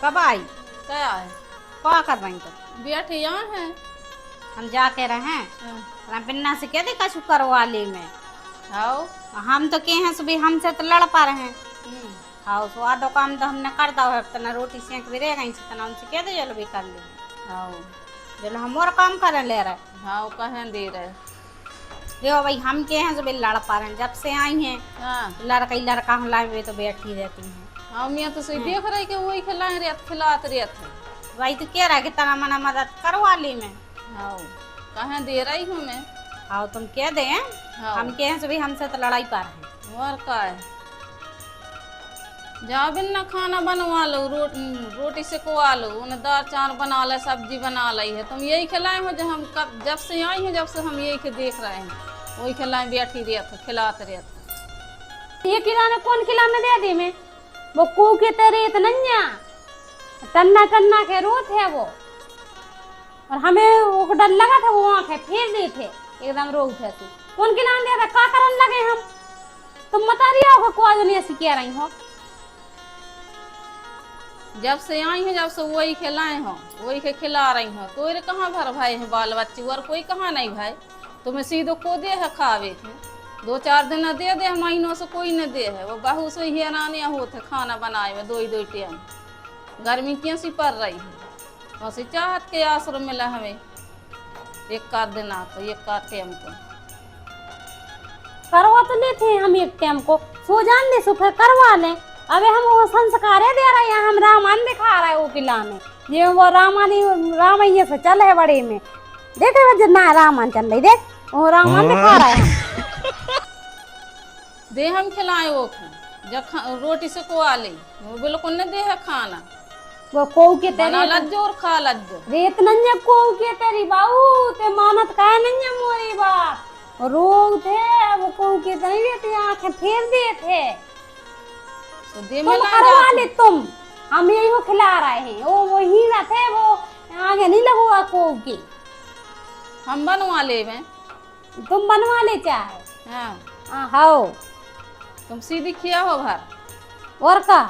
कब आई? क्या है? क्या कर रही तो? बैठे यहाँ है। हम जाके रहे बिन्ना से कह दे कछु करवा ले में। आओ। हम तो कहे हैं सुबह हमसे तो लड़ पा रहे हैं। हाँ तो आधो काम तो हमने कर दो है तना रोटी सेंक भी रह गई तना उनसे कह दे चलो भी कर ले। आओ चलो हम और काम कर ले रहे। हाँ कहें दे रहे। देखो भाई हम के हैं सुबह लड़ पा रहे हैं जब से आई हैं। हाँ लड़का हलाई में तो बैठी रहती हैं। हाँ मैं तो सही देख रही कि वही खिलाए रेत खिलात रेत है। भाई तो कह रहा है कि तना मना मदद करवा ली मैं। हाँ कहें दे रही हूँ मैं। हाँ तुम कह दे हाँ हम कहे हैं सुबह हमसे तो लड़ाई पा रहे हैं। और का है जा बिन्ना खाना बनवा लो रोटी सेकवा लो उन्हें दाल चार बना ले सब्जी बना ली है तुम यही खिलाए हो जो हम कब जब से आई हैं जब से हम यही के देख रहे हैं वही खिलाए बैठी रेत खिलात रेत। ये खिलाने कौन खिलाने दे दी मैं वो कू के तेरे इतनन्या टन्ना टन्ना के रोत है वो और हमें वो डर लगा था वो आंखें फेर दी थे एकदम रोग थे तू कौन खिलाने दिया था का करन लगे हम तुम बता रही हो को आज नहीं ऐसी कह रही हो जब से आई हैं जब से वही खिलाए हो वही के खिला रही हो कोई कहाँ भर भाई है बाल बच्चे और कोई कहाँ नहीं भाई तुम्हें सीधो को दे है खावे थे 2-4 दिन दे दे महीनों से कोई न दे है वो बहू से ही आनिया होते खाना बनाए में दो टाइम गर्मी कैसी पड़ रही है वैसे चाहत के आश्रम मिला हमें एक का दिन को एक का टाइम को करवा तो ले थे हम एक टाइम को सो जान दे सुबह करवा ले अबे हम वो संस्कार दे रहे हैं हम रामायण दिखा रहे हैं वो किला में ये वो रामायण से चल है बड़े में देखे वजह ना रामायण चल रही देख वो रामायण दिखा रहे हैं दे हम खिलाए वो जब रोटी से को आ ली वो बिल्कुल न दे है खाना वो को के तेरी लज्जो और खा लज्जो रेत नन्या को के तेरी बाऊ ते मानत का नन्या मोरी बात रोग थे वो को के तेरी रेत आंखें फेर दिए थे तो दे तुम करवा ले तुम हम यही को खिला रहे हैं वो हीरा थे वो आगे नहीं लगुआ को के हम बनवा ले में तुम बनवा ले चाहे हाँ हाँ तुम सीधी खिया हो भर और का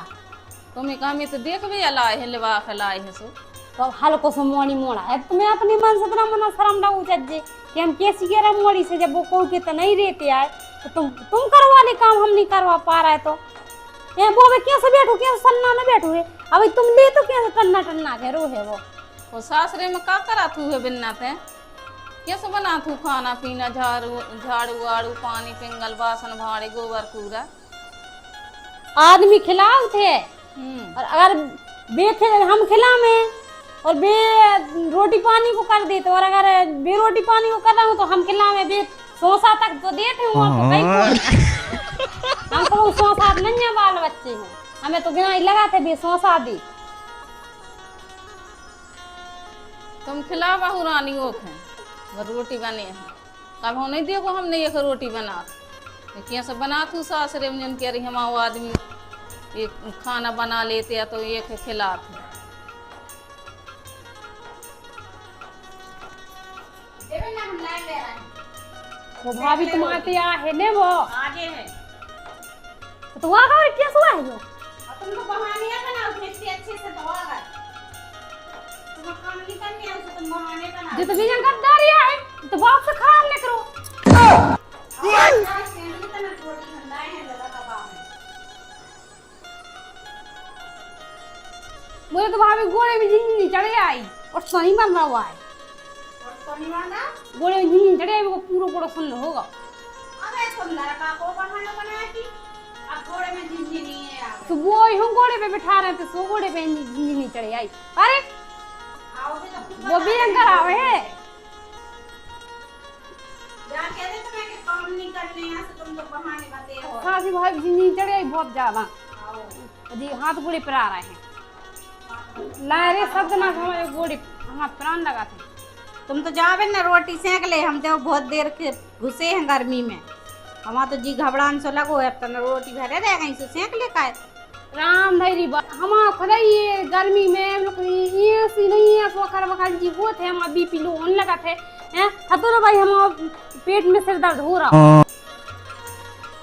तुम्हें कहा मैं तो देख भी लाए है लिवा खिलाए है सो तो हल्को से मोड़ी मोड़ा है तुम्हें अपनी मन से इतना मना शर्म ना उचज्जे कि हम कैसी कह रहे मोड़ी से जब वो को के तो नहीं रहते आए तो तुम करवा ले काम हम नहीं करवा पा रहे तो ये वो भी कैसे बैठू कैसे सन्ना न बैठू है अभी तुम ले तो कैसे टन्ना टन्ना के रो है वो सासरे में का करा तू है बिन्ना थे कैसे बना तू खाना पीना झाड़ू वाड़ू पानी पिंगल बासन भाड़े गोबर कूड़ा आदमी खिलाओ थे और अगर हम खिला में और बे रोटी पानी को कर देते और अगर बे रोटी पानी को कर रहा हूँ तो हम खिला में बे सोसा तक तो देते हम तो सोसा नहीं बाल बच्चे हैं हमें तो बिना लगाते बे सोसा दी तुम खिला बहू रानी वो रोटी बने हैं कब हम नहीं देखो हमने एक रोटी बना कैसे बना तू सासरे में जन कह रही हम वो आदमी एक खाना बना लेते हैं तो एक खिलाते वो भाभी तुम्हारे है ने वो आगे है तो वहाँ का कैसे हुआ है जो तुम तो बहाने बनाओ इतने अच्छे से तो होगा तुम काम नहीं करने है तुम बहाने बनाओ जो तो बिना गद्दारी है तो बाप से खराब न करो मुझे तो भाभी गोड़े में झिंझनी चढ़े आई और सोनी मर रहा हुआ है गोड़े में झिंझनी चढ़े आई वो पूरा पूरा सुन होगा अबे तुम लड़का को बहाना बनाया कि अब घोड़े में झिंझनी है तो वो हम घोड़े पे बिठा रहे थे सो घोड़े पे झिंझनी चढ़े आई अरे वो भी अंदर आवे है जाके दे तुम्हें के काम नहीं करने यहाँ से तुम तो बहाने बते हो सासी भाई झिंझनी चढ़े आई बहुत ज्यादा जी हाथ गोड़े पर आ रहे हैं लारे शब्द ना हमारे गोड़े हमारा प्राण लगा थे तुम तो जावे ना रोटी सेंक ले हम तो बहुत देर के घुसे हैं गर्मी में हमारा तो जी घबरान सो लगो है तो रोटी भरे रह गई सो सेंक ले का राम धैरी बा हमारा खुदा ये गर्मी में लोग ये सी नहीं है सोखर वखर जी होते हैं हमारा बीपी लो होने लगा थे हैं तो भाई हमारा पेट में सिर दर्द हो रहा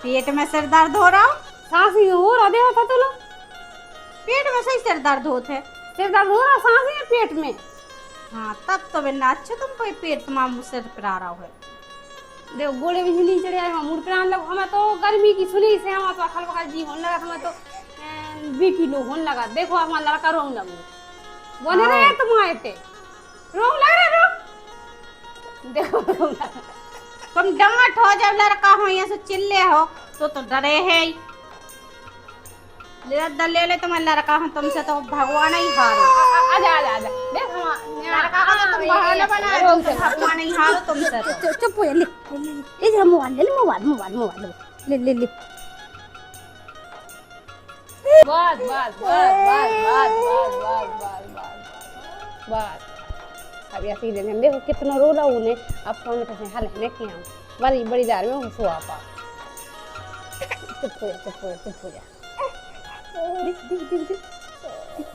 पेट में सिर दर्द हो रहा सांसी हो रहा देखो था तो लो पेट में सही सिर दर्द होते सिर दर्द हो रहा, सांसें हैं पेट में। हाँ तब तो बिना अच्छे तुम कोई पेट तुम्हारा सिर पर आ रहा है। देखो गोले भी हिली चढ़े आए हम मुड़ प्राण लग, हमें तो गर्मी की सुनी से हम तो अखल बखल जी होने लगा, हमें तो बीपी लो होने लगा। देखो हमारा लड़का रोने लगो बोले रहे तुम आए थे रोने लग रहे रो, देखो रोने लगा। तुम डांट हो जब लड़का हो यहाँ से चिल्ले हो तो डरे है ही। ले ले तुम्हारा लड़का हो, तुमसे तो भगवान ही हारो। आजा आजा आजा देख हम लड़का का तो तुम बहाना बना रहे हो, भगवान ही हारो तुमसे तो। चुप हो जा, ले ले इधर मोबाइल ले, मोबाइल ले ले ले। बस बस बस बस बस बस बस बस बस। अब ऐसे ही देने देखो कितना रो रहा उन्हें, अब फोन कैसे हल लेके आऊं बड़ी बड़ी दार में घुसो आपा। चुप हो जा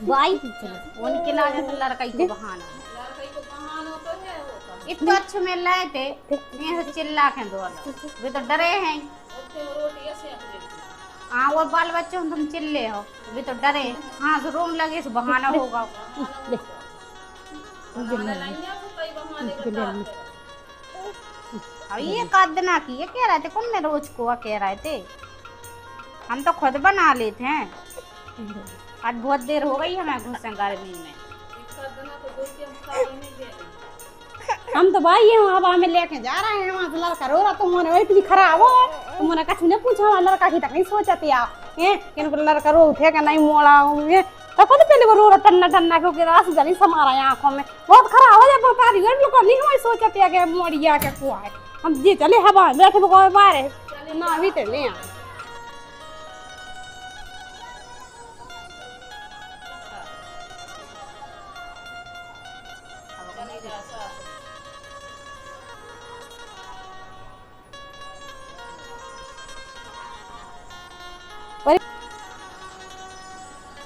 भाई उनके लागे तो लड़का ही को बहाना इतना अच्छे में लाए थे, यहाँ से चिल्ला के दो वे तो डरे हैं। हाँ वो बाल बच्चे हो तुम चिल्ले हो, वे तो डरे। हाँ तो रोम लगे से बहाना होगा। अब ये कादना की ये कह रहे थे कौन में रोज को कह रहे थे, हम तो खुद बना लेते हैं। आज बहुत देर हो गई हमें घुसे गर्मी में। हम तो भाई हम हवा में लेके जा रहे हैं, वहां से लड़का रो रहा, तुमने वही इतनी खराब हो, तुमने कछु ने पूछा लड़का की तक नहीं सोचती आ किन लड़का रो उठे का नहीं मोड़ा ये तो खुद पहले वो रो रहा टन्ना टन्ना क्योंकि रास जली समारा है आंखों में बहुत खराब हो जाए बता लोग नहीं हमें सोचती है कि मोड़िया के कुआ है। हम जी चले हवा में बैठे कोई बाहर ना भी तो ले आए।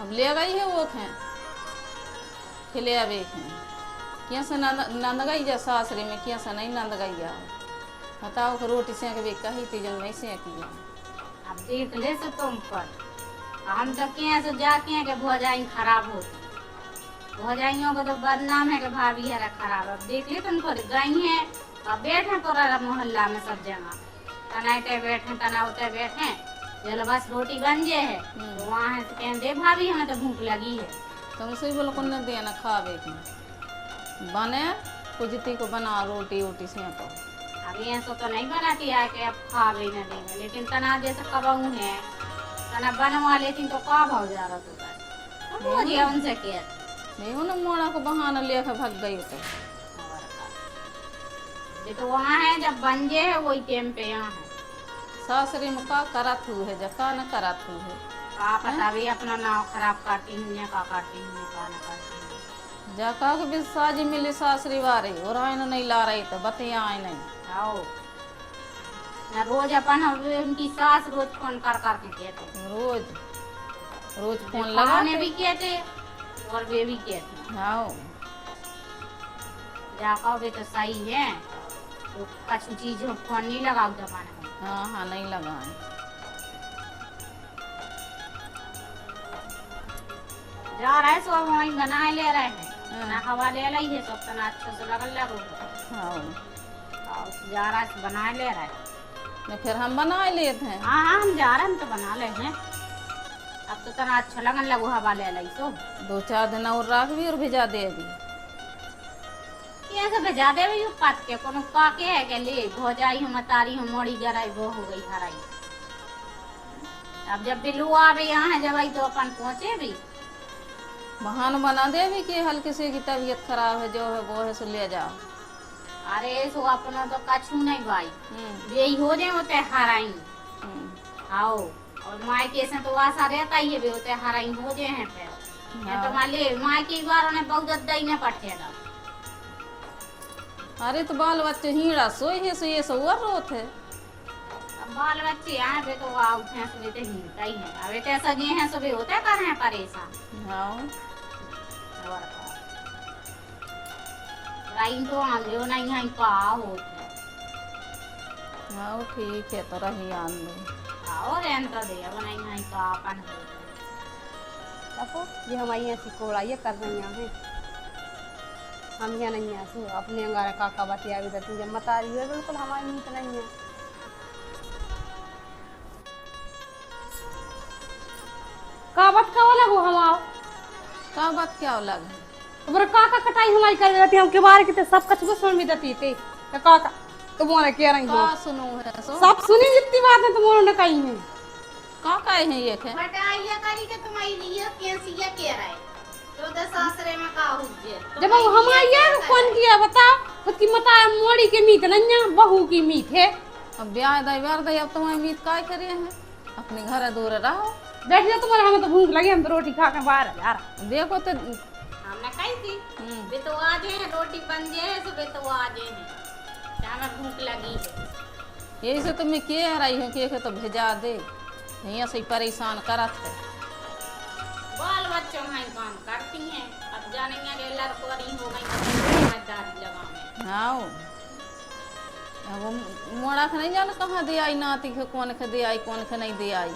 अब ले गई है वो खे खिले अब एक है क्या से नंद गई जा सासरे में, क्या से नहीं नंद गई जा बताओ कि रोटी सेक भी कही थी जन नहीं सेक किया। अब देख ले से तुम पर हम तो क्या से जाके हैं कि भौजाई खराब होती, भौजाइयों को तो बदनाम है कि भाभी है खराब। अब देख ले तुम पर गई हैं अब बैठे तो मोहल्ला में सब जगह तनाते बैठे तनावते बैठे, चलो बस रोटी बन जे है तो वहाँ है तो कहें दे भाभी हमें तो भूख लगी है। तुम से बोलो कौन देना खावे की बने कुजती को बना रोटी वोटी से तो अब ये सब तो नहीं बनाती है कि अब खावे न देंगे, लेकिन तना जैसे कबाऊ है तना बनवा लेती तो का भाव जा रहा तो मुझे उनसे क्या नहीं उन्हें मोड़ा को बहाना लेकर भाग गई तो ये तो वहाँ है जब बन जे है वही टाइम पे यहाँ है। सासरी में का करा थू है जका न करा थू है का पता भी अपना नाव खराब करती हूँ या का करती हूँ का न करती हूँ। जका के भी साजी मिली सासरी वारे और आइन नहीं ला रही तो बतिया आए नहीं आओ ना रोज अपन उनकी सास रोज फोन कर के कहते रोज रोज फोन लगाने लगाने भी कहते और वे भी कहते आओ जाका वे तो सही है तो कछु चीज हो फोन नहीं लगाओ जमाने में। हाँ हाँ नहीं लगाए जा रहे सो वहीं बनाए ले रहे हैं ना हवा ले ली है सब तना अच्छा से लगल लगो हाँ और जा रहा है बनाए ले रहे हैं। नहीं फिर हम बना लेते हैं। हाँ हाँ हम जा रहे हैं हम तो बना ले हैं अब तो तना अच्छा लगन लगो हवा ले ली सो 2-4 दिन और रख भी और भिजा दे दी कैसे भेजा दे भी पात के कोनो का के है के ले भौजाई हम तारी हम मोड़ी जराई वो हो गई हराई। अब जब बिल्लू आवे यहाँ है जब आई तो अपन पहुँचे भी बहाना बना दे भी कि हल्की सी की तबीयत खराब है जो है वो है सो ले जाओ। अरे सो अपना तो कछु नहीं भाई यही हो जाए होते हराई आओ और माई के से तो आशा रहता ही है भी होते हराई हो जाए हैं फिर ये तो मान ले माई की बार उन्हें बहुत दई ने पट्टे दा। अरे तो बाल बच्चे हीड़ा सोई है सो ये सो और रोत है बाल बच्चे यहाँ पे तो उठे सुबह तो हिलता ही है अब तो सगे हैं सुबह होते कर हैं परेशान। हाँ राइन तो आन जो नहीं है का होते हाँ ठीक है तो रही आन दो और एन तो दे अब नहीं है का अपन अपो ये हमारी यहाँ सिकोड़ा ये कर रही हैं हम यहाँ नहीं है सो अपने अंगारा काका बतिया भी देती जब मत आ रही है बिल्कुल हमारी नीत नहीं है। का बात का वाला हो हम आओ का बात क्या अलग है? तुम्हारा काका कटाई हमारी कर देती हम के बारे के सब कछ को सुन भी देती थे तो काका तुम्हारे कह रही हो का सुनो है सो सब सुनी जितनी बात है तुम्हारे ने कही है का कहे हैं ये के बटाइया करी के तुम्हारी लिए कैसी कह रहा है तो सासरे में का हुज्जे जब हम आइए कौन किया बताओ उसकी मता मोड़ी के मीत नहीं है बहू की मीत है। अब ब्याह दाई बार दाई अब तुम्हारी मीत काय करिए हैं अपने घर दूर रहो बैठ जा तुम्हारे हमें तो भूख लगी हम तो रोटी खा के बाहर यार देखो तो हमने कही थी वे तो आ जाए रोटी बन जाए तो वे तो आ जाए हमें भूख लगी है यही से तो मैं कह रही हूँ कि तो भेजा दे यहाँ से परेशान करत है बाल बच्चों में काम करती हैं अब जानेंगे कि लड़कोरी हो गई तो समझदारी लगा में हाँ अब मोड़ा के नहीं जान कहाँ दे आई नाती के कौन के दे आई कौन के नहीं दे आई